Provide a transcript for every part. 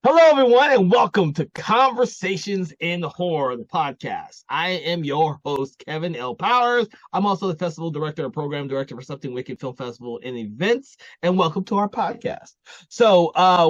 Hello, everyone, and welcome to Conversations in Horror, the podcast. I am your host, Kevin L. Powers. I'm also the festival director and program director for Something Wicked Film Festival and Events, and welcome to our podcast.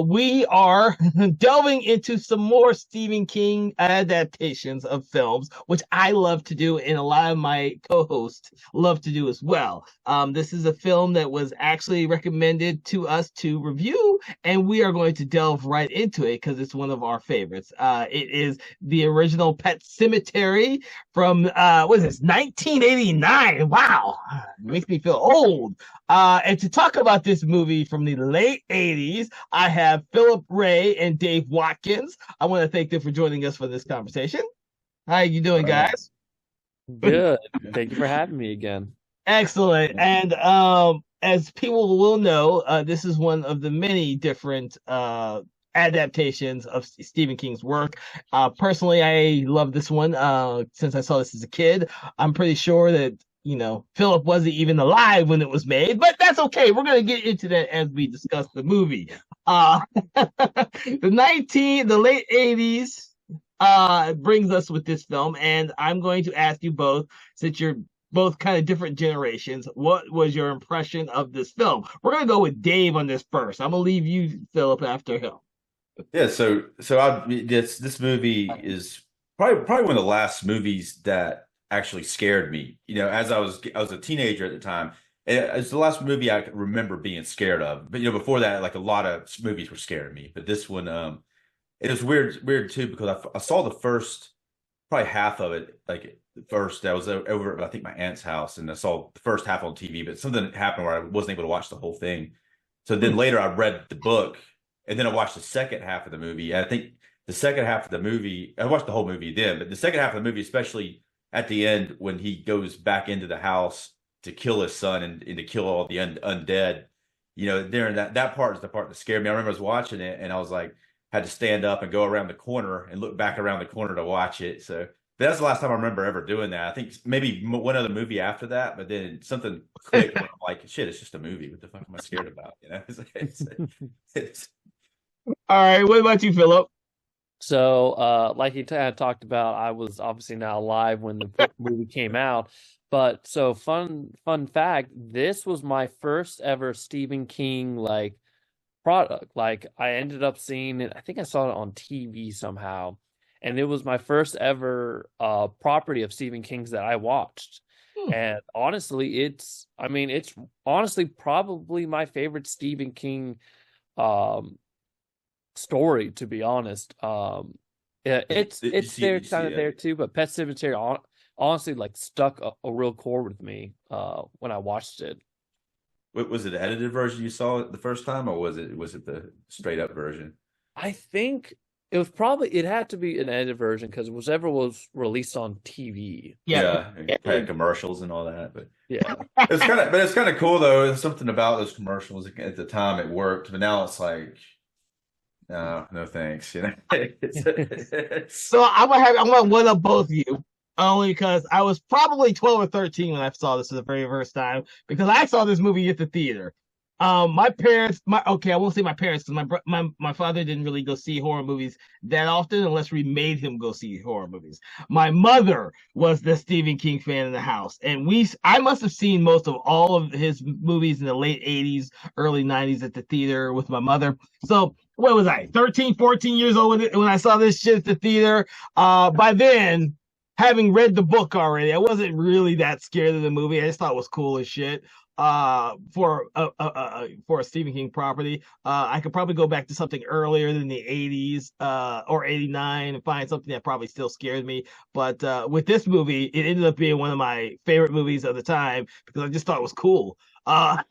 We are delving into some more Stephen King adaptations of films, which I love to do, and a lot of my co-hosts love to do as well. This is a film that was actually recommended to us to review, and we are going to delve right into it because it's one of our favorites. It is the original Pet Semetary from what is this, 1989? Wow, it makes me feel old. And to talk about this movie from the late 80s, I have Philip Wray and Dave Watkins. I want to thank them for joining us for this conversation. How you doing, guys? Good. Thank you for having me again. Excellent. And as people will know, this is one of the many different adaptations of Stephen King's work. Personally, I love this one since I saw this as a kid. I'm pretty sure that, Philip wasn't even alive when it was made, but that's okay. We're going to get into that as we discuss the movie. The late 80s brings us with this film, and I'm going to ask you both, since you're both kind of different generations, what was your impression of this film? We're going to go with Dave on this first. I'm going to leave you, Philip, after him. Yeah, this movie is probably one of the last movies that actually scared me. As I was a teenager at the time. It's the last movie I can remember being scared of. But before that, like a lot of movies were scaring me. But this one, it was weird too because I saw the first probably half of it. Like first, I was over I think my aunt's house, and I saw the first half on TV. But something happened where I wasn't able to watch the whole thing. So then later, I read the book. And then I watched the second half of the movie. I think the second half of the movie, I watched the whole movie then, but the second half of the movie, especially at the end when he goes back into the house to kill his son and to kill all the undead, during that part is the part that scared me. I remember I was watching it and I was like, had to stand up and go around the corner and look back around the corner to watch it. So that's the last time I remember ever doing that. I think maybe one other movie after that, but then something clicked and I'm like, shit, it's just a movie. What the fuck am I scared about? It's All right, what about you, Philip? So, like you talked about, I was obviously not alive when the movie came out. But so fun fact, this was my first ever Stephen King product. Like I ended up seeing it, I think I saw it on TV somehow. And it was my first ever property of Stephen King's that I watched. And honestly, it's honestly probably my favorite Stephen King story, to be honest. It's there kind of there too, but Pet Semetray honestly stuck a real chord with me when I watched it. Was it the edited version you saw it the first time, or was it the straight up version? I think it had to be an edited version because whatever was released on TV. Yeah, had commercials and all that, but yeah, it's kind of cool though. There's something about those commercials at the time it worked, but now it's like, no thanks. So I'm gonna one up both of you only because I was probably 12 or 13 when I saw this for the very first time because I saw this movie at the theater. My parents, I won't say my parents because my father didn't really go see horror movies that often unless we made him go see horror movies. My mother was the Stephen King fan in the house, and I must have seen most of all of his movies in the late 80s, early 90s at the theater with my mother. So what was I, 13, 14 years old when I saw this shit at the theater? By then, having read the book already, I wasn't really that scared of the movie. I just thought it was cool as shit for a Stephen King property. I could probably go back to something earlier than the 80s or 89 and find something that probably still scared me. But with this movie, it ended up being one of my favorite movies of the time because I just thought it was cool. And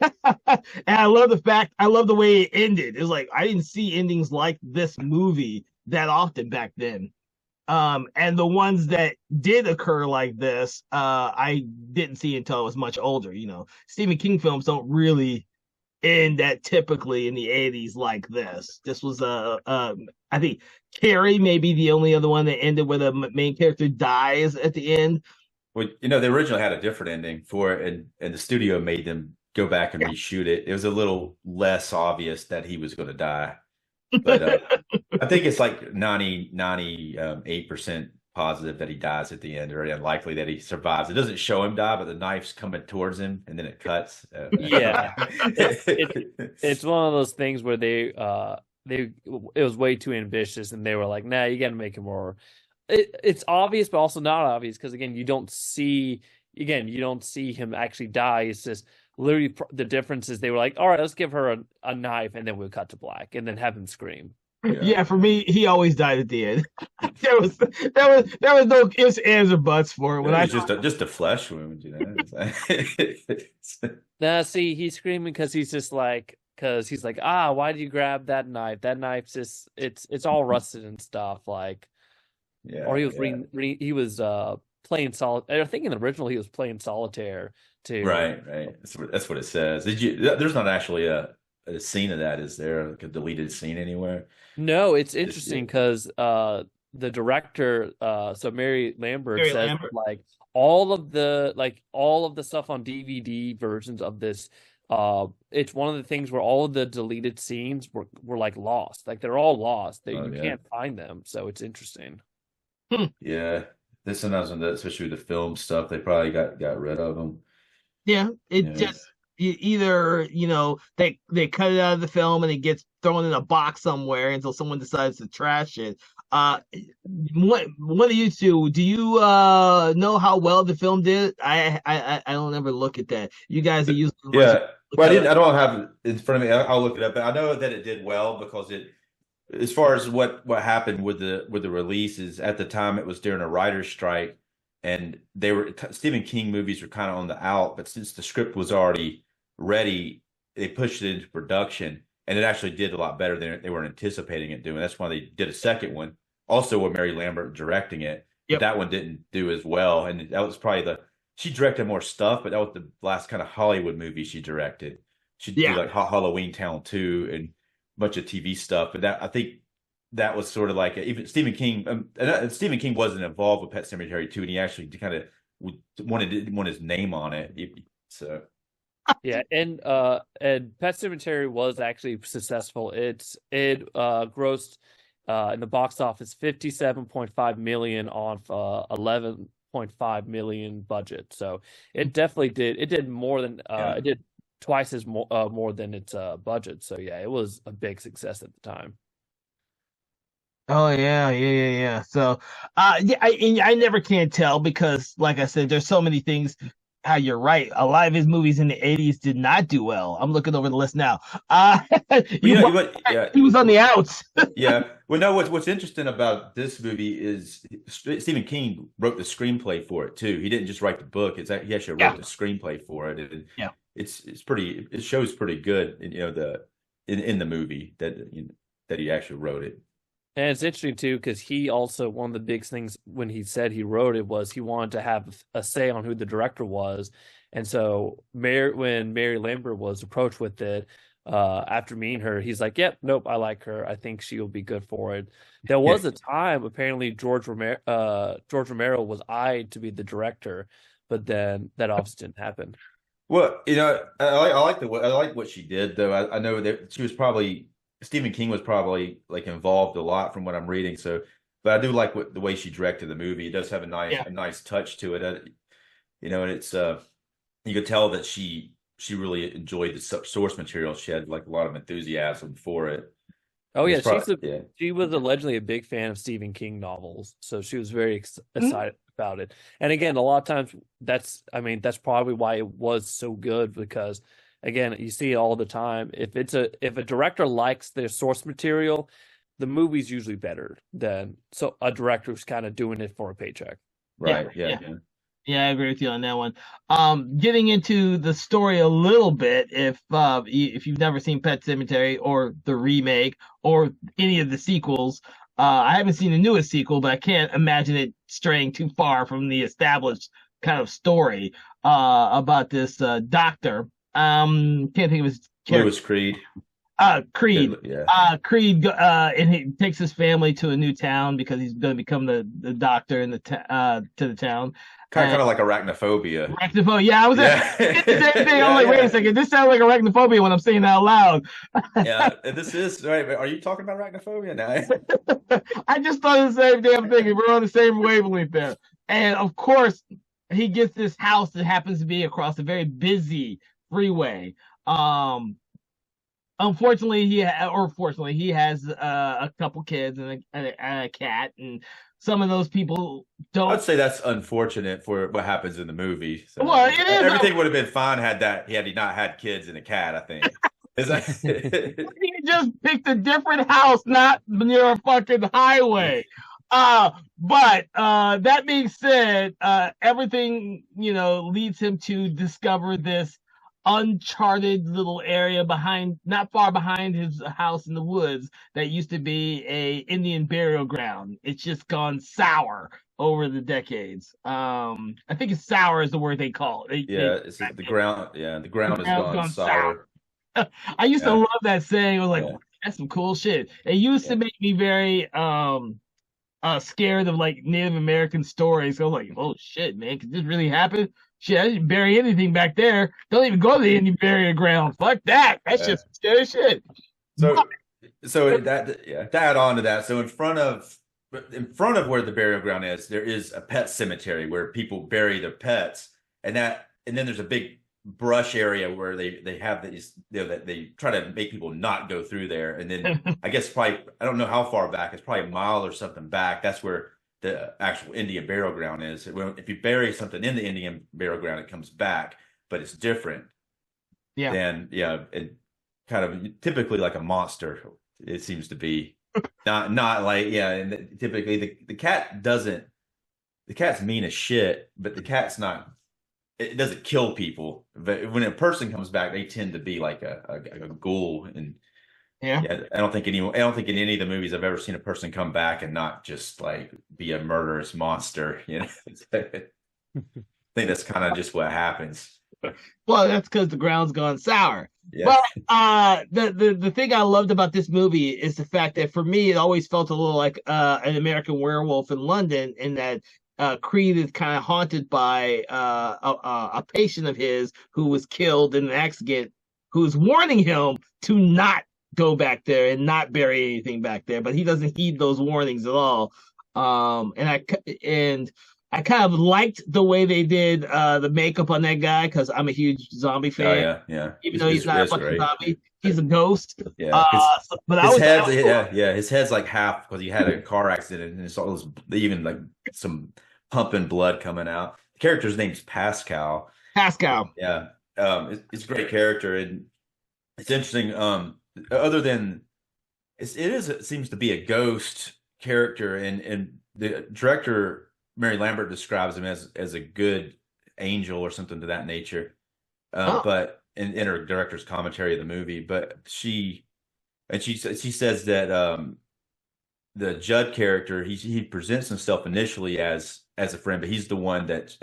I love the way it ended. It was like I didn't see endings like this movie that often back then. And the ones that did occur like this, I didn't see until I was much older. Stephen King films don't really end that typically in the 80s like this. This was I think Carrie may be the only other one that ended where the main character dies at the end. Well, they originally had a different ending for it, and the studio made them go back and reshoot it. It was a little less obvious that he was going to die. But I think it's like 98% positive that he dies at the end, or unlikely that he survives. It doesn't show him die, but the knife's coming towards him, and then it cuts. Yeah, it's one of those things where it was way too ambitious, and they were like, nah, you got to make it more. It's obvious, but also not obvious, because again, you don't see him actually die. It's just literally the difference is they were like, all right, let's give her a knife, and then we'll cut to black, and then have him scream. Yeah, for me, he always died at the end. there was no ifs, ands, or buts for it. When It was just a flesh wound, Nah, see, he's screaming because he's like, why did you grab that knife? That knife's just it's all rusted and stuff. Like, or he was he was playing solitaire. I think in the original he was playing solitaire too. Right. That's what it says. There's not actually a scene of that, is there? Like a deleted scene anywhere? No, it's interesting because the director, so Mary Lambert says like all of the stuff on DVD versions of this, it's one of the things where all of the deleted scenes were like lost. Like they're all lost. You can't find them. So it's interesting. Yeah. This sometimes especially with the film stuff, they probably got rid of them. Yeah, just either they cut it out of the film and it gets thrown in a box somewhere until someone decides to trash it. One of you two, do you know how well the film did? I don't ever look at that. You guys are used to well, I don't have it in front of me. I'll look it up, but I know that it did well because as far as what happened with the releases at the time, it was during a writer's strike. And Stephen King movies were kind of on the out, but since the script was already ready, they pushed it into production, and it actually did a lot better than they were anticipating it doing. That's why they did a second one, also with Mary Lambert directing it. Yep. That one didn't do as well, and that was probably she directed more stuff, but that was the last kind of Hollywood movie she directed. She did like Halloween Town 2 and a bunch of TV stuff, but I think that was sort of like even Stephen King. Stephen King wasn't involved with Pet Semetary 2, and he actually kind of wanted his name on it. So yeah, and Pet Semetary was actually successful. It grossed in the box office $57.5 million on $11.5 million budget. So it definitely did. It did more than it did twice as more than its budget. So yeah, it was a big success at the time. Oh yeah. So, I never can tell because, like I said, there's so many things. How you're right. A lot of his movies in the '80s did not do well. I'm looking over the list now. He was on the outs. Yeah. Well, no. What's interesting about this movie is Stephen King wrote the screenplay for it too. He didn't just write the book. He actually wrote the screenplay for it. And it's pretty. It shows pretty good. In the movie that he actually wrote it. And it's interesting, too, because he also, one of the big things when he said he wrote it was he wanted to have a say on who the director was. And so when Mary Lambert was approached with it, after meeting her, he's like, yep, nope, I like her. I think she'll be good for it. There was a time, apparently, George Romero was eyed to be the director, but then that obviously didn't happen. Well, I like what she did, though. I know that she was probably... Stephen King was probably like involved a lot from what I'm reading. So, but I do like the way she directed the movie. It does have a nice touch to it. And it's you could tell that she really enjoyed the source material. She had like a lot of enthusiasm for it. Oh yeah, she was allegedly a big fan of Stephen King novels, so she was very excited about it. And again, a lot of times that's probably why it was so good, because again, you see it all the time. If a director likes their source material, the movie's usually better than a director who's kind of doing it for a paycheck. Right. Yeah, I agree with you on that one. Getting into the story a little bit, if you've never seen Pet Semetary or the remake or any of the sequels, I haven't seen the newest sequel, but I can't imagine it straying too far from the established kind of story about this doctor. Can't think of his character. Louis Creed. Creed. Yeah. Creed, and he takes his family to a new town because he's going to become the doctor in the to the town. Kind of like arachnophobia. Arachnophobia. Yeah, I was Yeah. the same thing. I'm like, wait Yeah. a second, this sounds like arachnophobia when I'm saying it out loud. Yeah. This is right. Are you talking about arachnophobia now? I just thought the same damn thing. We're on the same wavelength there. And of course, he gets this house that happens to be across a very busy freeway. Unfortunately, fortunately, he has a couple kids and a cat, and some of those people don't. I'd say that's unfortunate for what happens in the movie. So Well, it is. Everything would have been fine had he not had kids and a cat, I think. Is that He just picked a different house, not near a fucking highway. But that being said, everything leads him to discover this uncharted little area not far behind his house in the woods that used to be a Indian burial ground. It's just gone sour over the decades. I think it's sour is the word they call it. it's the ground. Yeah, the ground has gone sour. I used to love that saying. I was like, that's some cool shit. It used to make me very scared of like Native American stories. So I was like, oh shit, man, could this really happen? Shit, I didn't bury anything back there. Don't even go to the Indian burial ground. Fuck that. That's just scary shit. So to add on to that, so in front of where the burial ground is, there is a pet cemetery where people bury their pets, and then there's a big brush area where they have these, that they try to make people not go through there. And then I guess probably, I don't know how far back, it's probably a mile or something back. That's where the actual Indian burial ground is. If you bury something in the Indian burial ground, it comes back, but it's different. Than it kind of typically like a monster. It seems to be not like and typically the cat's mean as shit, but the cat's not. It doesn't kill people, but when a person comes back, they tend to be like a ghoul. And I don't think in any of the movies I've ever seen a person come back and not just like be a murderous monster. I think that's kind of just what happens. Well, that's because the ground's gone sour. Yeah. But the thing I loved about this movie is the fact that for me, it always felt a little like an American Werewolf in London, in that Creed is kind of haunted by a patient of his who was killed in an accident, who's warning him to not go back there and not bury anything back there, but he doesn't heed those warnings at all. And I kind of liked the way they did the makeup on that guy, because I'm a huge zombie fan. Even though he's not a fucking zombie, he's a ghost. His head's like half because he had a car accident, and it's all this, even like some pumping blood coming out. The character's name's Pascal. Yeah, it's a great character, and it's interesting. Other than it seems to be a ghost character, and the director Mary Lambert describes him as a good angel or something to that nature. But in her director's commentary of the movie, but she says that the Judd character, he presents himself initially as a friend, but he's the one that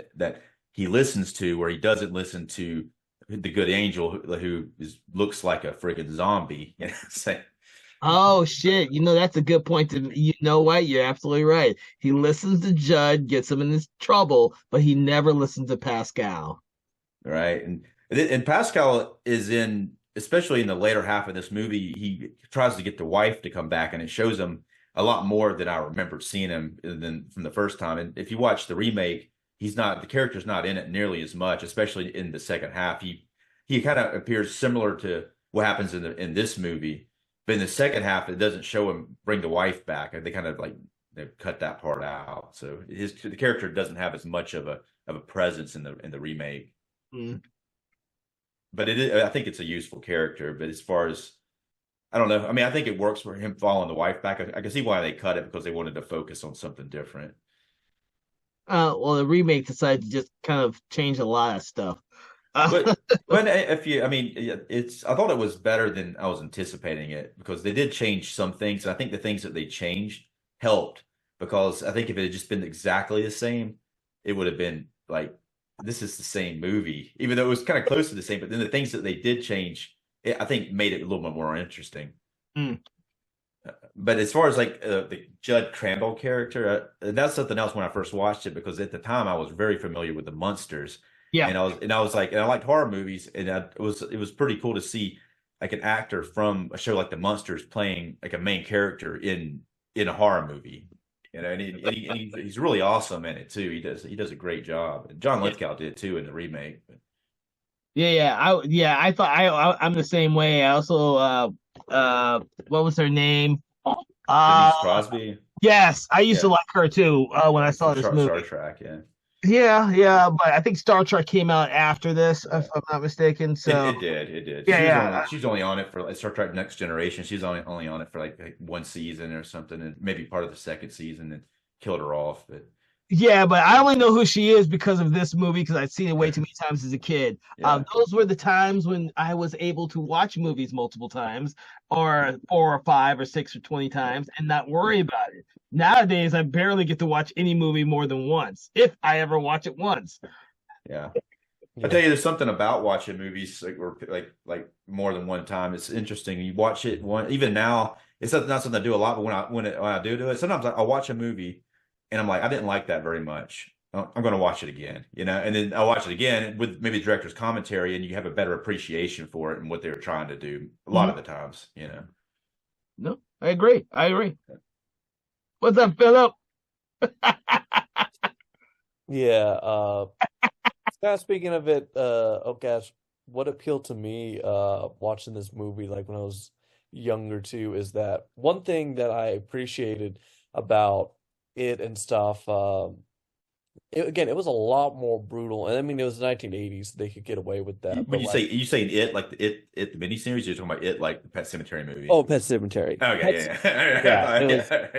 he listens to, where he doesn't listen to the good angel who looks like a friggin' zombie. Oh shit! That's a good point. You know what? You're absolutely right. He listens to Judd, gets him in this trouble, but he never listens to Pascal. Right, and Pascal is especially in the later half of this movie, he tries to get the wife to come back, and it shows him a lot more than I remember seeing him than from the first time. And if you watch the remake, the character's not in it nearly as much, especially in the second half. He kind of appears similar to what happens in this movie. But in the second half, it doesn't show him bring the wife back. They kind of like cut that part out. So the character doesn't have as much of a presence in the remake. Mm. But I think it's a useful character. But as far as, I don't know. I mean, I think it works for him following the wife back. I can see why they cut it, because they wanted to focus on something different. Well, the remake decided to just kind of change a lot of stuff. But I thought it was better than I was anticipating it, because they did change some things, and I think the things that they changed helped, because I think if it had just been exactly the same, it would have been like, this is the same movie, even though it was kind of close to the same. But then the things that they did change I think made it a little bit more interesting. Mm. But as far as like the Judd Crandall character, that's something else when I first watched it, because at the time I was very familiar with the Munsters, Yeah. and I was like, and I liked horror movies, and it was pretty cool to see like an actor from a show like the Munsters playing like a main character in a horror movie. You know, he's really awesome in it too. He does a great job. And John Lithgow did too in the remake. I thought I'm the same way. I also what was her name? Denise Crosby. Yes, I used to Yeah. like her too when I saw this movie. Star Trek, yeah. Yeah, but I think Star Trek came out after this, if I'm not mistaken. So It did. She's only on it for like Star Trek Next Generation. She's only on it for like one season or something, and maybe part of the second season, and killed her off. But yeah, but I only know who she is because of this movie because I'd seen it way too many times as a kid. yeah, Those were the times when I was able to watch movies multiple times, or 4 or 5 or 6 or 20 times, and not worry about it. Nowadays, I barely get to watch any movie more than once, if I ever watch it once. yeah. I tell you, there's something about watching movies like or like more than one time. It's interesting. You watch it even now. It's not something I do a lot, but when I do it, sometimes I'll watch a movie and I'm like, I didn't like that very much. I'm going to watch it again, you know, and then I'll watch it again with maybe the director's commentary, and you have a better appreciation for it and what they were trying to do a lot of the times, you know. No, I agree. What's up, Philip? Yeah. Speaking of it, oh gosh, what appealed to me watching this movie, like when I was younger too, is that one thing that I appreciated about it and stuff. Again, it was a lot more brutal, and I mean it was the 1980s; they could get away with that. When you saying it like the miniseries, you're talking about it like the Pet Semetary movie. Oh, Pet Semetary. Okay,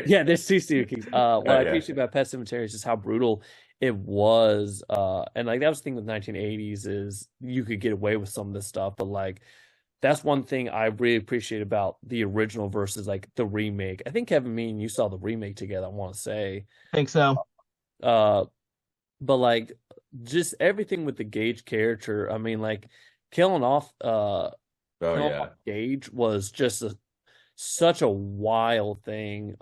yeah. There's two Stephen Kings. What I appreciate about Pet Semetary is just how brutal it was. And like that was the thing with 1980s is you could get away with some of this stuff, but like that's one thing I really appreciate about the original versus like the remake. I think Kevin, me and you saw the remake together, I want to say. I think so. But like just everything with the Gage character, I mean, like killing off Gage was just such a wild thing.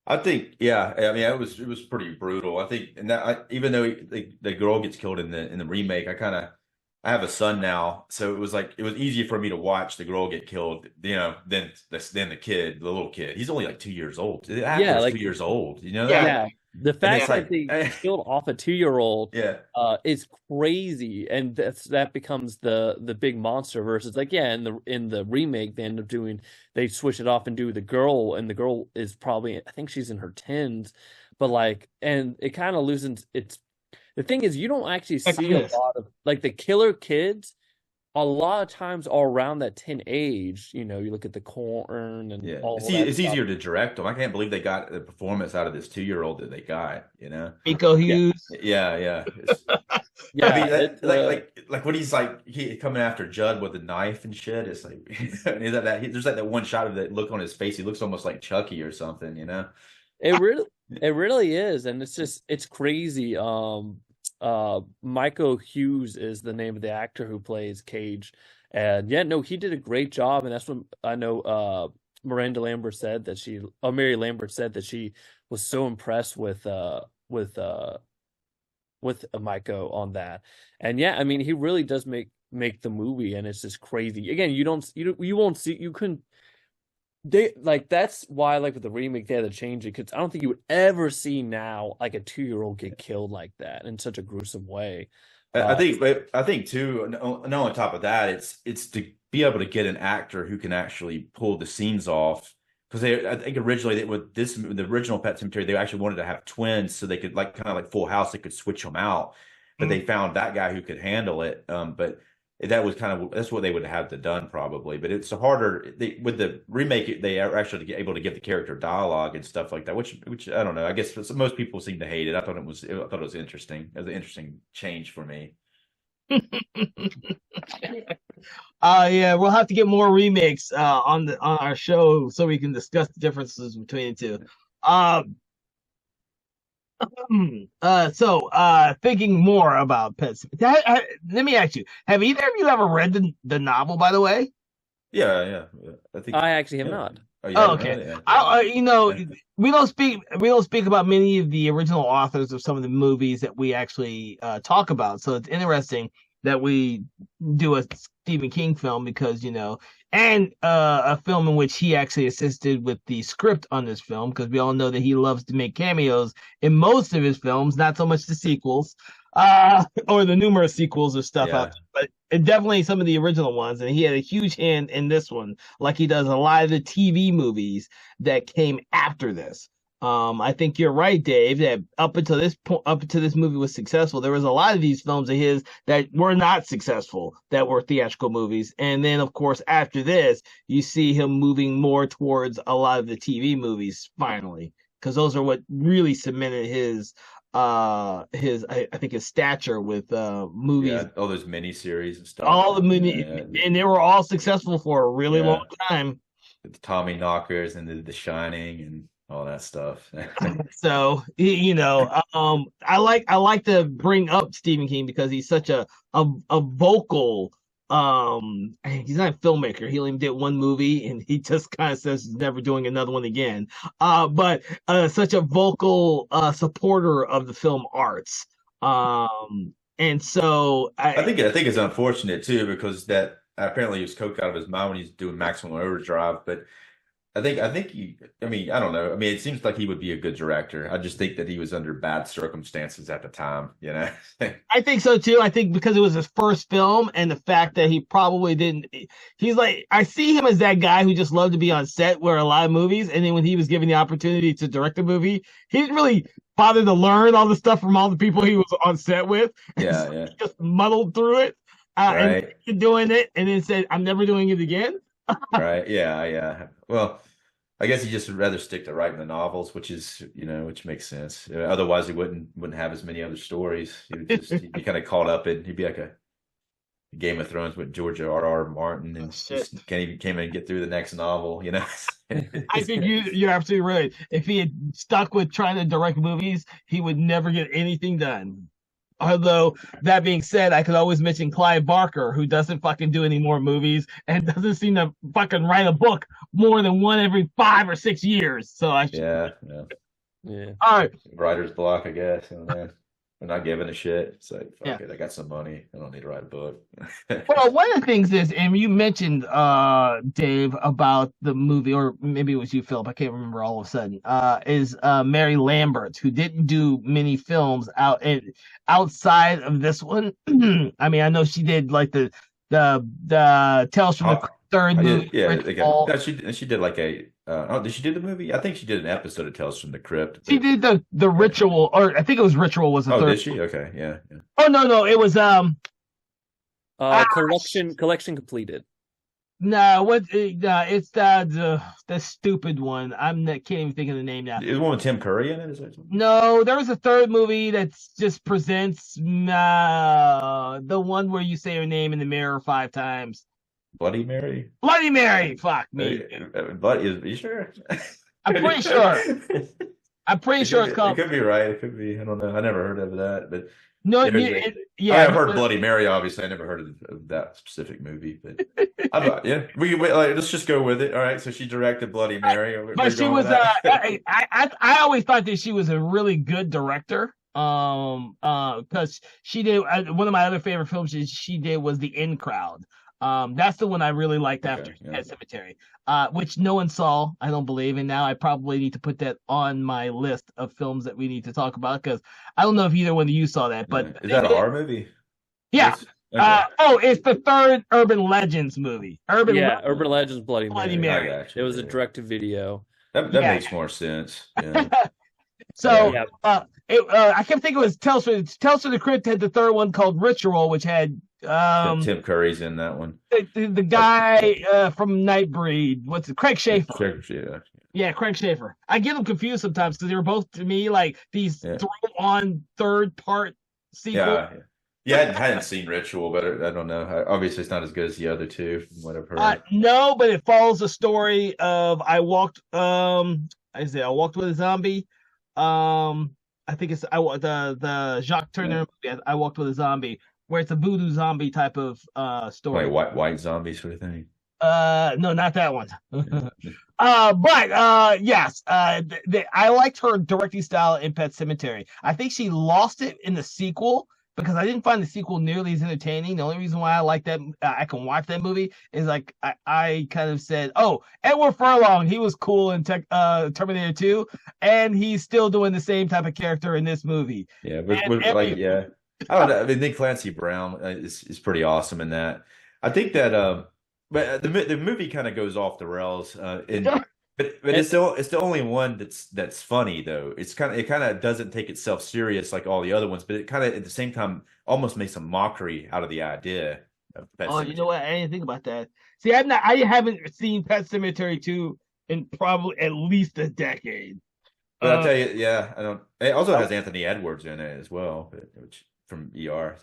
I think, yeah. I mean, it was pretty brutal. I think, and that even though the girl gets killed in the remake, I have a son now, so it was easier for me to watch the girl get killed, you know, than the kid, the little kid. He's only like 2 years old. Yeah, like 2 years old. You know that? Yeah. The fact that they killed off a 2-year-old is crazy, and that becomes the big monster versus like in the remake they switch it off and do the girl, and the girl is probably, I think she's in her 10s, but like, and it kind of loses its. The thing is, you don't actually see a lot of like the killer kids. A lot of times are around that 10 age. You know, you look at the corn and all that. It's easier to direct them. I can't believe they got the performance out of this 2-year-old that they got. You know, Rico Hughes. Yeah. Yeah, I mean, like when he's like coming after Judd with a knife and shit. It's like there's like that one shot of that look on his face. He looks almost like Chucky or something. You know, it really is, and it's crazy. Michael Hughes is the name of the actor who plays Cage, and he did a great job, and that's what I know. Mary Lambert said that she was so impressed with Michael on that, and I mean he really does make the movie, and it's just crazy. Again, you won't see, you couldn't. They like that's why like with the remake they had to change it because I don't think you would ever see now like a 2-year-old get killed like that in such a gruesome way. I think too. No, on top of that, it's to be able to get an actor who can actually pull the scenes off. Because I think originally the original Pet Semetary, they actually wanted to have twins so they could like kind of like Full House, they could switch them out. But they found that guy who could handle it. But that was that's what they would have to done probably. But it's harder with the remake. They are actually able to give the character dialogue and stuff like that, which I don't know. I guess most people seem to hate it. I thought it was interesting. It was an interesting change for me. Yeah, we'll have to get more remakes on our show so we can discuss the differences between the two. Thinking more about pets. Let me ask you: have either of you ever read the novel? By the way, Yeah. I think I actually have yeah. not. Oh, Oh, yeah, okay. yeah. You know, we don't speak about many of the original authors of some of the movies that we actually talk about. So it's interesting that we do a Stephen King film because and a film in which he actually assisted with the script on this film because we all know that he loves to make cameos in most of his films, not so much the sequels, or the numerous sequels of stuff out Yeah. there, but definitely some of the original ones. And he had a huge hand in this one, like he does a lot of the TV movies that came after this. I think you're right, Dave, that up until this point, up until this movie was successful, there was a lot of these films of his that were not successful, that were theatrical movies. And then, of course, after this, you see him moving more towards a lot of the TV movies finally, because those are what really cemented I think his stature with movies. Yeah, all those mini series and stuff. All the movie, and they were all successful for a really long time. The Tommy Knockers and the Shining and all that stuff. So I like to bring up Stephen King because he's such a vocal. He's not a filmmaker. He only did one movie, and he just kind of says he's never doing another one again. But such a vocal supporter of the film arts. And so I think it's unfortunate too because that apparently he was coked out of his mind when he's doing Maximum Overdrive. But I mean, I don't know. I mean, it seems like he would be a good director. I just think that he was under bad circumstances at the time, you know. I think so too. I think because it was his first film and the fact that he probably didn't, he's like, I see him as that guy who just loved to be on set where a lot of movies. And then when he was given the opportunity to direct a movie, he didn't really bother to learn all the stuff from all the people he was on set with. Yeah, So yeah. he just muddled through it Right. and doing it and then said, I'm never doing it again. Right. Yeah. Well, I guess he just would rather stick to writing the novels, which makes sense. Otherwise, he wouldn't have as many other stories. He'd be kind of caught up in. He'd be like a Game of Thrones with George R. Martin, and just can't even get through the next novel. You know. I think you're absolutely right. If he had stuck with trying to direct movies, he would never get anything done. Although that being said, I could always mention Clive Barker, who doesn't fucking do any more movies and doesn't seem to fucking write a book more than one every 5 or 6 years. So I should. Yeah. All right. Writer's block, I guess. We're not giving a shit. It's like, fuck Yeah. it, I got some money. I don't need to write a book. Well, one of the things is, and you mentioned, Dave, about the movie, or maybe it was you, Philip, I can't remember all of a sudden, is Mary Lambert, who didn't do many films outside of this one. I mean, I know she did like the Tales from the Third movie. She did like did she do the movie? I think she did an episode of Tales from the Crypt. She did the Ritual, or I think it was Ritual was the third. Oh, did she? Okay, yeah. Oh no, it was collection completed. No, it's the stupid one. Can't even think of the name now. Is one with Tim Curry in it? Is there something? No, there was a third movie that just presents the one where you say her name in the mirror 5 times. Bloody Mary? Bloody Mary! Fuck me. Are you sure? I'm pretty sure. I'm pretty sure it's called. It could be right. It could be. I don't know. I never heard of that, but no, I've heard Bloody Mary. Obviously, I never heard of that specific movie. But let's just go with it. All right. So she directed Bloody Mary. But she was. I always thought that she was a really good director. Because she did one of my other favorite films she did was The In Crowd. That's the one I really liked after Pet Semetary, which no one saw, I don't believe, and now I probably need to put that on my list of films that we need to talk about because I don't know if either one of you saw that. But is that a horror movie? Yeah. Okay. It's the third Urban Legends movie. Urban Legends Bloody Mary. It was a direct-to-video. That makes more sense. Yeah. So I kept thinking it was Tales from the Crypt had the third one called Ritual, which had Tim Curry's in that one. The guy from Nightbreed, what's it? Craig Schaefer. Yeah, Craig Schaefer. I get them confused sometimes because they were both to me like these throw-on third part sequels. Yeah, I hadn't seen Ritual, but I don't know. Obviously, it's not as good as the other two, from what I've heard. No, but it follows the story of I walked with a zombie. I think it's the Jacques Turner movie. I Walked with a Zombie, where it's a voodoo zombie type of story. Like white zombie sort of thing. No, not that one. Yes, I liked her directing style in Pet Semetary. I think she lost it in the sequel because I didn't find the sequel nearly as entertaining. The only reason why I like that, I can watch that movie is like I kind of said, oh, Edward Furlong, he was cool in Terminator 2, and he's still doing the same type of character in this movie. Yeah, I don't know. I mean, Nick Clancy Brown is pretty awesome in that. I think that but the movie kind of goes off the rails, but it's the only one that's funny though. It kind of doesn't take itself serious like all the other ones, but it kind of at the same time almost makes a mockery out of the idea of Pet Oh, Sematary. you know what? I didn't think about that. See, I haven't seen Pet Semetary 2 in probably at least a decade. But I'll tell you, yeah, I don't. It also has Anthony Edwards in it as well, which from ER.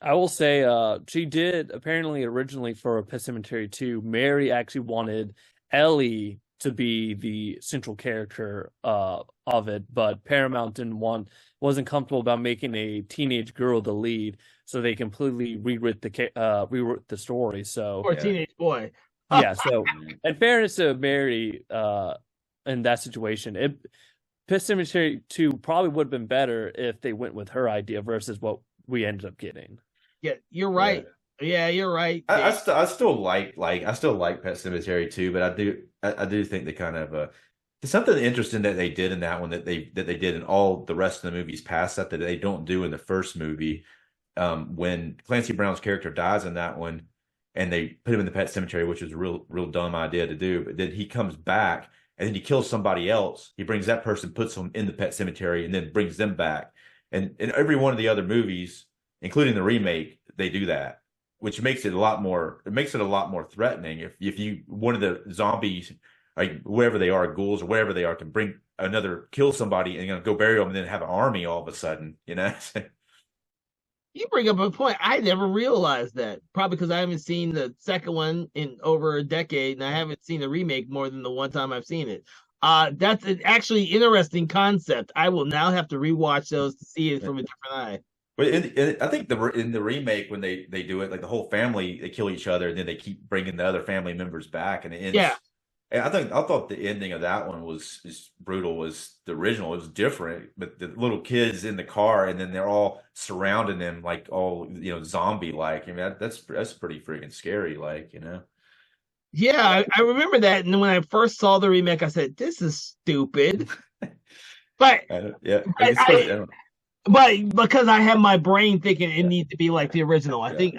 I will say, she did apparently originally for Pet Semetary 2, Mary actually wanted Ellie to be the central character of it, but Paramount wasn't comfortable about making a teenage girl the lead, so they completely rewrote the story. So Or a teenage boy. yeah, so in fairness to Mary, in that situation, Pet Sematary 2 probably would have been better if they went with her idea versus what we ended up getting. Yeah, you're right. Yeah, you're right. I still like Pet Sematary too, but I do think they kind of there's something interesting that they did in that one that they did in all the rest of the movies past that they don't do in the first movie. When Clancy Brown's character dies in that one, and they put him in the Pet Sematary, which was a real dumb idea to do, but then he comes back and then he kills somebody else. He brings that person, puts them in the Pet Sematary, and then brings them back. And in every one of the other movies, including the remake, they do that, which makes it a lot more threatening. If you one of the zombies, like wherever they are, ghouls or wherever they are, can kill somebody and go bury them and then have an army all of a sudden, you know. You bring up a point. I never realized that. Probably because I haven't seen the second one in over a decade, and I haven't seen the remake more than the one time I've seen it. That's an actually interesting concept. I will now have to rewatch those to see it from a different eye. But I think in the remake when they do it, like the whole family, they kill each other and then they keep bringing the other family members back, and it ends. Yeah. And I thought the ending of that one was as brutal as the original. It was different, but the little kids in the car, and then they're all surrounding them like all zombie like. I mean that's pretty freaking scary, like Yeah, I remember that, and when I first saw the remake, I said, "This is stupid." But but because I have my brain thinking it needs to be like the original. I think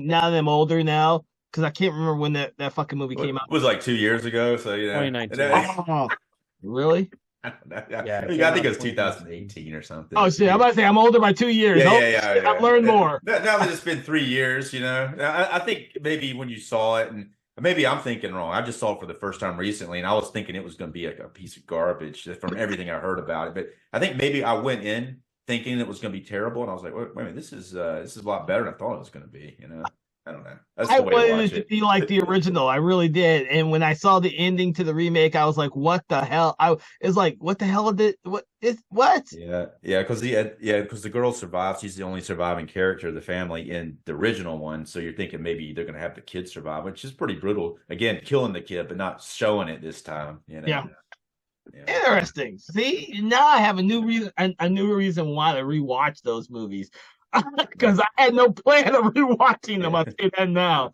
now that I'm older now, because I can't remember when that fucking movie came out. It was like 2 years ago, so 2019. Oh, really? I think it was 2018 or something. Oh shit! I'm about to say I'm older by 2 years. Yeah. I've learned more. Now that it's been 3 years, I think maybe when you saw it, and maybe I'm thinking wrong. I just saw it for the first time recently, and I was thinking it was going to be like a piece of garbage from everything I heard about it. But I think maybe I went in thinking it was going to be terrible, and I was like, wait a minute, this is a lot better than I thought it was going to be. I don't know. I wanted it to be like the original. I really did. And when I saw the ending to the remake, I was like, "What the hell?" What the hell did what? Yeah, because the girl survives. She's the only surviving character of the family in the original one. So you're thinking maybe they're going to have the kid survive, which is pretty brutal. Again, killing the kid, but not showing it this time. Yeah. Interesting. See, now I have a new reason why to rewatch those movies. Because I had no plan of rewatching them. I'll say that now.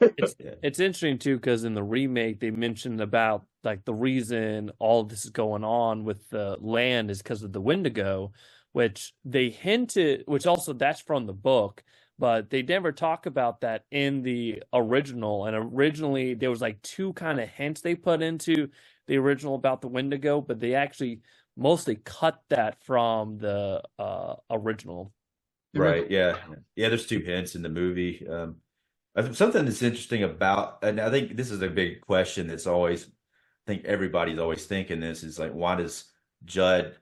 It's interesting too, because in the remake they mentioned about like the reason all this is going on with the land is because of the Wendigo, which they hinted, which also that's from the book, but they never talk about that in the original. And originally there was like two kind of hints they put into the original about the Wendigo, but they actually mostly cut that from the original. Right. Yeah. There's two hints in the movie. Something that's interesting about, and I think this is a big question that's I think everybody's always thinking this is like, why does Judd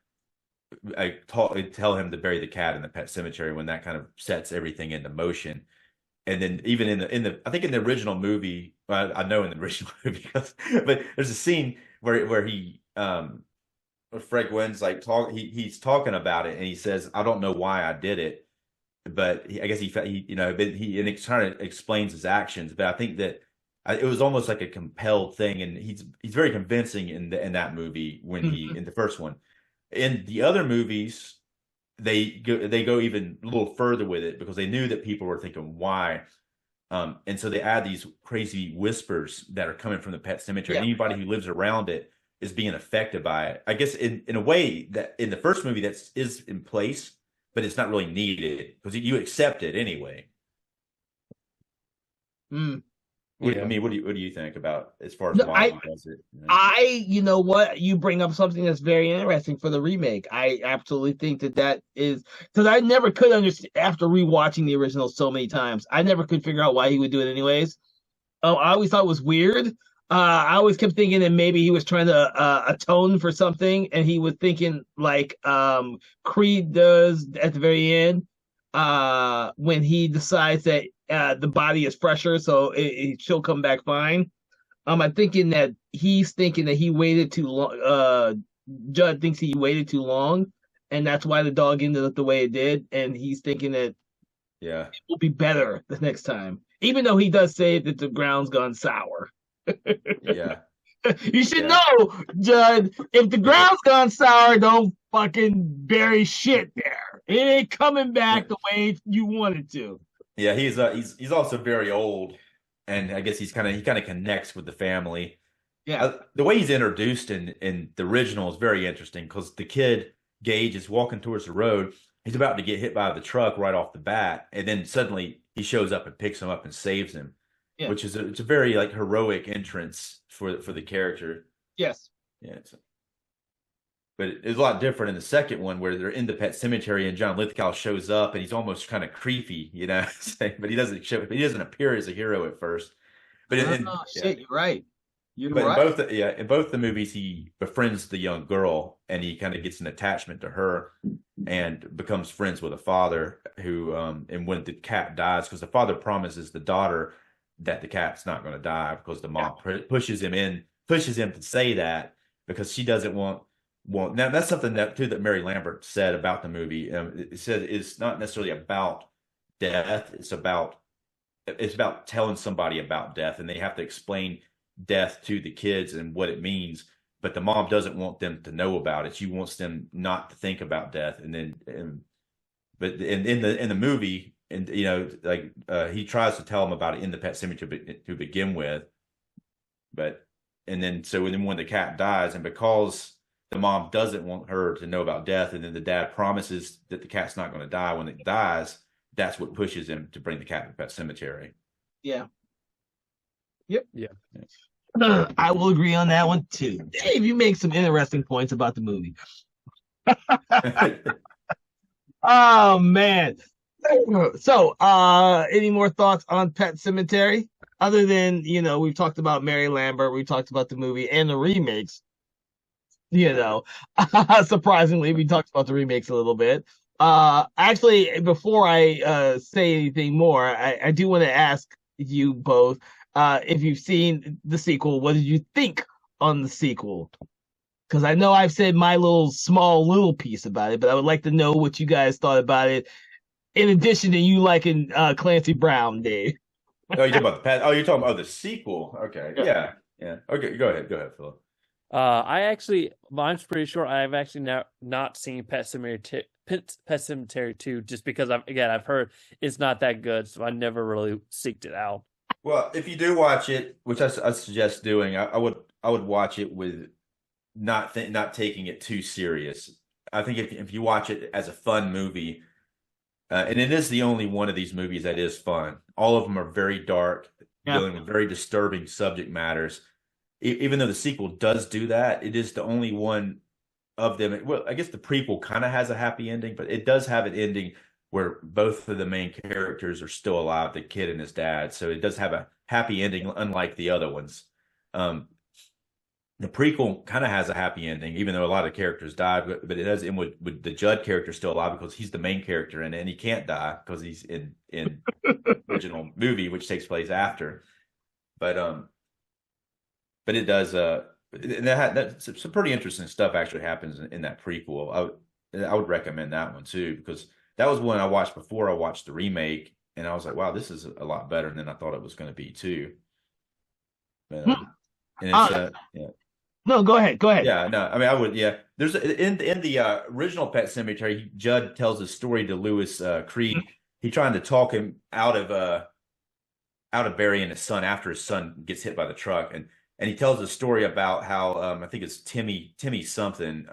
tell him to bury the cat in the Pet Sematary when that kind of sets everything into motion? And then even in the I think in the original movie, well, I know in the original movie, but there's a scene where he Fred Gwynne's like he's talking about it and he says, "I don't know why I did it." But I guess he kind of explains his actions. But I think that it was almost like a compelled thing, and he's very convincing in that movie when he in the first one. In the other movies, they go even a little further with it because they knew that people were thinking why. And so they add these crazy whispers that are coming from the pet cemetery. Yeah. Anybody who lives around it is being affected by it. I guess in a way that in the first movie that is in place, but it's not really needed because you accept it anyway. Mm. I mean, what do you think about as far as No, why he does it? you know what? You bring up something that's very interesting for the remake. I absolutely think that is because I never could understand after rewatching the original so many times. I never could figure out why he would do it anyways. I always thought it was weird. I always kept thinking that maybe he was trying to atone for something, and he was thinking like Creed does at the very end when he decides that the body is fresher, so she'll come back fine. I'm thinking that he's thinking that he waited too long. Judd thinks he waited too long, and that's why the dog ended up the way it did. And he's thinking that Yeah, it will be better the next time, even though he does say that the ground's gone sour. yeah, You should yeah. know, Judd, if the ground's gone sour, don't fucking bury shit there. It ain't coming back the way you want it to. Yeah, he's also very old, and I guess he kind of connects with the family. Yeah, The way he's introduced in the original is very interesting because the kid Gage is walking towards the road. He's about to get hit by the truck right off the bat, and then suddenly he shows up and picks him up and saves him, yeah, which is it's a very like heroic entrance for the character. yes. Yeah, but it's a lot different in the second one where they're in the pet cemetery and John Lithgow shows up and he's almost kind of creepy, you know, but he doesn't appear as a hero at first. But Oh, shit, you're right. You're but right. in both the movies he befriends the young girl and he kind of gets an attachment to her and becomes friends with a father who and when the cat dies because the father promises the daughter that the cat's not going to die because the mom pushes him to say that because she doesn't want. Well, now that's something that Mary Lambert said about the movie. It said it's not necessarily about death. It's about telling somebody about death, and they have to explain death to the kids and what it means. But the mom doesn't want them to know about it. She wants them not to think about death. But in the movie, and you know, like he tries to tell them about it in the pet cemetery to begin with, but and then when the cat dies, and because the mom doesn't want her to know about death, and then the dad promises that the cat's not going to die when it dies. That's what pushes him to bring the cat to the pet cemetery. Yeah. Yep. Yeah. I will agree on that one too. Dave, you make some interesting points about the movie. Oh man. So, any more thoughts on Pet Semetary? Other than, we've talked about Mary Lambert, we talked about the movie and the remakes. Surprisingly, we talked about the remakes a little bit. Actually, before I say anything more, I do want to ask you both if you've seen the sequel. What did you think on the sequel? Because I know I've said my little piece about it, but I would like to know what you guys thought about it. In addition to you liking Clancy Brown, Dave. Oh, you're talking about the pet. Oh, you're talking about the sequel. Okay, yeah. Okay, go ahead, Philip. I'm pretty sure I've actually not seen Pet Semetary 2 just because I've heard it's not that good, so I never really seeked it out. Well, if you do watch it, which I suggest doing, I would watch it with not taking it too serious. I think if you watch it as a fun movie, and it is the only one of these movies that is fun. All of them are very dark, dealing with very disturbing subject matters. Even though the sequel does do that, it is the only one of them. Well, I guess the prequel kind of has a happy ending, but it does have an ending where both of the main characters are still alive, the kid and his dad. So it does have a happy ending, unlike the other ones. The prequel kind of has a happy ending, even though a lot of characters died, but it does end with the Judd character still alive because he's the main character and he can't die because he's in original movie, which takes place after. But it does that's some pretty interesting stuff actually happens in that prequel. I would recommend that one too, because that was one I watched before I watched the remake, and I was like, wow, this is a lot better than I thought it was going to be too. But, Hmm. and it's yeah. No, go ahead. Go ahead. Yeah, no, I mean, I would, yeah. There's in the original Pet Semetary, Judd tells a story to Lewis Creed. He trying to talk him out of burying his son after his son gets hit by the truck, and he tells a story about how I think it's Timmy something.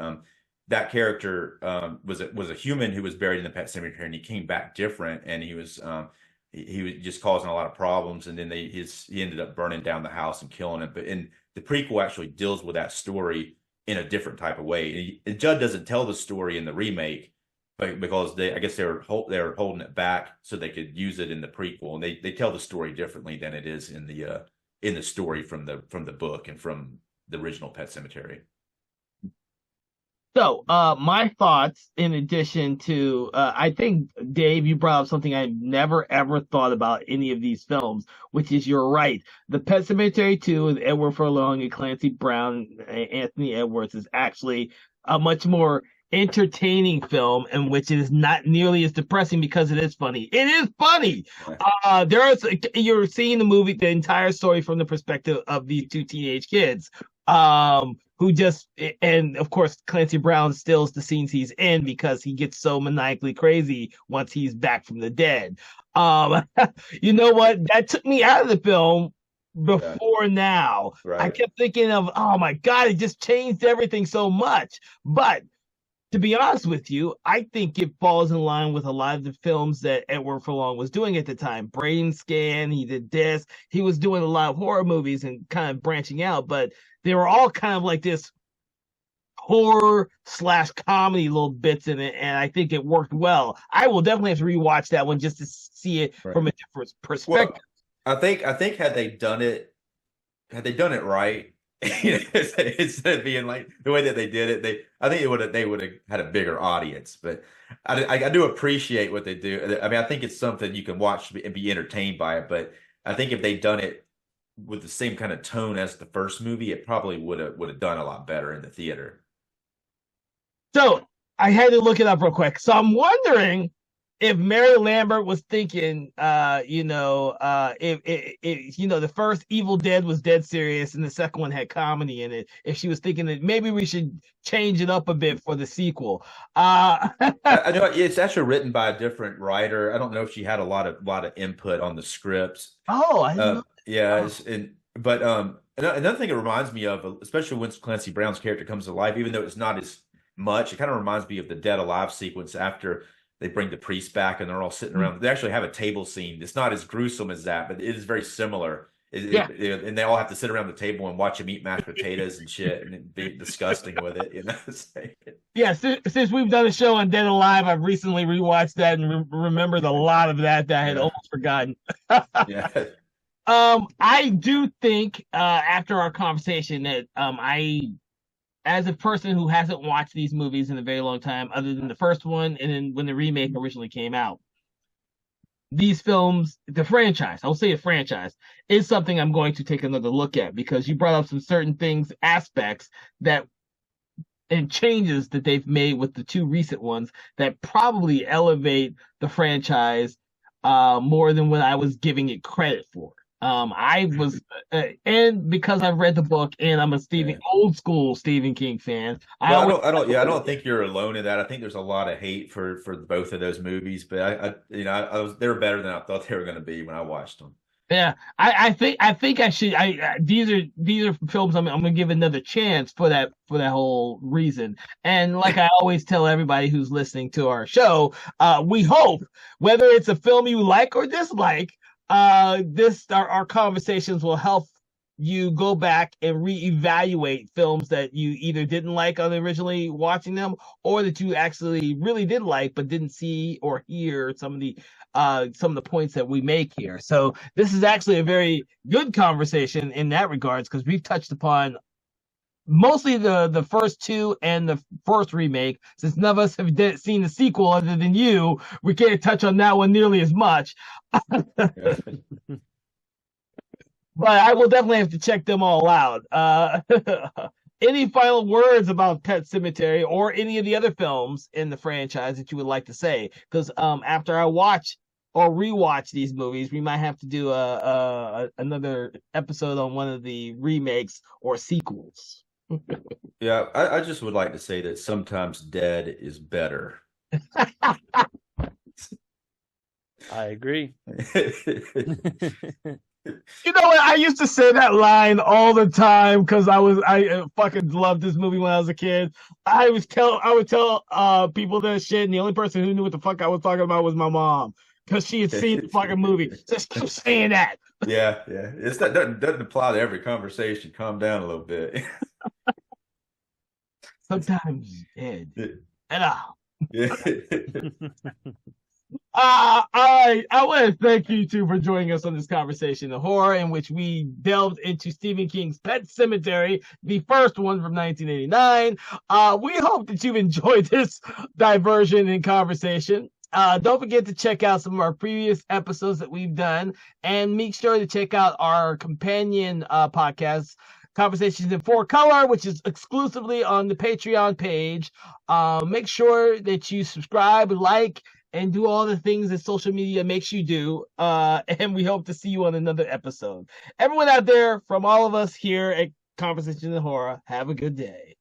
That character was a human who was buried in the Pet Semetary, and he came back different, and he was just causing a lot of problems, and then he ended up burning down the house and killing it. But in the prequel actually deals with that story in a different type of way. And Judd doesn't tell the story in the remake, but because I guess they were holding it back so they could use it in the prequel, and they tell the story differently than it is in the story from the book and from the original Pet Semetary. So, my thoughts, in addition to, I think, Dave, you brought up something I've never ever thought about any of these films, which is you're right. The Pet Semetary 2 with Edward Furlong and Clancy Brown and Anthony Edwards is actually a much more entertaining film in which it is not nearly as depressing because it is funny. It is funny. You're seeing the entire story from the perspective of these two teenage kids. Who just, and of course, Clancy Brown stills the scenes he's in because he gets so maniacally crazy once he's back from the dead. You know what? That took me out of the film before now. Right. I kept thinking of, oh my God, it just changed everything so much. But to be honest with you, I think it falls in line with a lot of the films that Edward Furlong was doing at the time. Brain Scan, he did this. He was doing a lot of horror movies and kind of branching out, but they were all kind of like this horror/comedy little bits in it, and I think it worked well. I will definitely have to rewatch that one just to see it from a different perspective. Well, I think had they done it right, instead of being like the way that they did it, I think they would have had a bigger audience. But I do appreciate what they do. I mean, I think it's something you can watch and be entertained by it. But I think if they'd done it with the same kind of tone as the first movie, it probably would have done a lot better in the theater. So I had to look it up real quick. So I'm wondering if Mary Lambert was thinking, if the first Evil Dead was dead serious and the second one had comedy in it, if she was thinking that maybe we should change it up a bit for the sequel. I know it's actually written by a different writer. I don't know if she had a lot of input on the scripts. Oh, I didn't know. Yeah, but another thing it reminds me of, especially when Clancy Brown's character comes to life, even though it's not as much, it kind of reminds me of the Dead Alive sequence after they bring the priest back and they're all sitting around. They actually have a table scene. It's not as gruesome as that, but it is very similar. And they all have to sit around the table and watch him eat mashed potatoes and shit and be disgusting with it. Yeah, since we've done a show on Dead Alive, I've recently rewatched that and remembered a lot of that I had almost forgotten. Yeah. I do think after our conversation that as a person who hasn't watched these movies in a very long time, other than the first one and then when the remake originally came out, these films, the franchise, I'll say a franchise, is something I'm going to take another look at because you brought up some certain things, aspects and changes that they've made with the two recent ones that probably elevate the franchise more than what I was giving it credit for. I was, and because I've read the book and I'm a old school Stephen King fan. I don't think you're alone in that. I think there's a lot of hate for both of those movies, but they were better than I thought they were going to be when I watched them. Yeah, I think I should. These are films I'm going to give another chance for that whole reason. And like I always tell everybody who's listening to our show, we hope whether it's a film you like or dislike, our conversations will help you go back and reevaluate films that you either didn't like on originally watching them or that you actually really did like but didn't see or hear some of the points that we make here. So this is actually a very good conversation in that regards because we've touched upon mostly the first two and the first remake. Since none of us have seen the sequel other than you, we can't touch on that one nearly as much. But I will definitely have to check them all out. Any final words about Pet Semetary or any of the other films in the franchise that you would like to say? Because after I watch or rewatch these movies, we might have to do another episode on one of the remakes or sequels. Yeah, I just would like to say that sometimes dead is better. I agree. You know what? I used to say that line all the time because I fucking loved this movie when I was a kid. I would tell people this shit, and the only person who knew what the fuck I was talking about was my mom because she had seen the fucking movie. Just keep saying that. Yeah. It's that doesn't apply to every conversation. Calm down a little bit. Sometimes dead. Yeah. All right. I want to thank you two for joining us on this conversation of horror in which we delved into Stephen King's Pet Semetary, the first one from 1989. We hope that you've enjoyed this diversion in conversation. Don't forget to check out some of our previous episodes that we've done, and make sure to check out our companion podcasts, Conversations in 4Color, which is exclusively on the Patreon page. Make sure that you subscribe, like, and do all the things that social media makes you do. And we hope to see you on another episode. Everyone out there, from all of us here at Conversations in Horror, have a good day.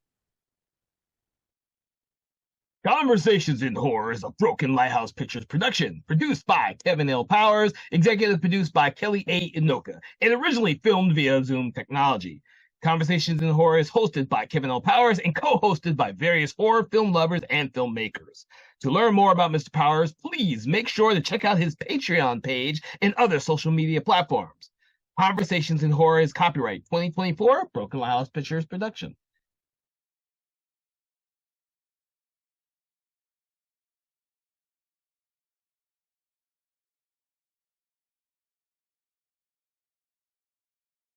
Conversations in Horror is a Broken Lighthouse Pictures production, produced by Kevin L. Powers, executive produced by Kelly A. Inoka, and originally filmed via Zoom technology. Conversations in Horror is hosted by Kevin L. Powers and co-hosted by various horror film lovers and filmmakers. To learn more about Mr. Powers, please make sure to check out his Patreon page and other social media platforms. Conversations in Horror is copyright 2024 Broken Lighthouse Pictures production.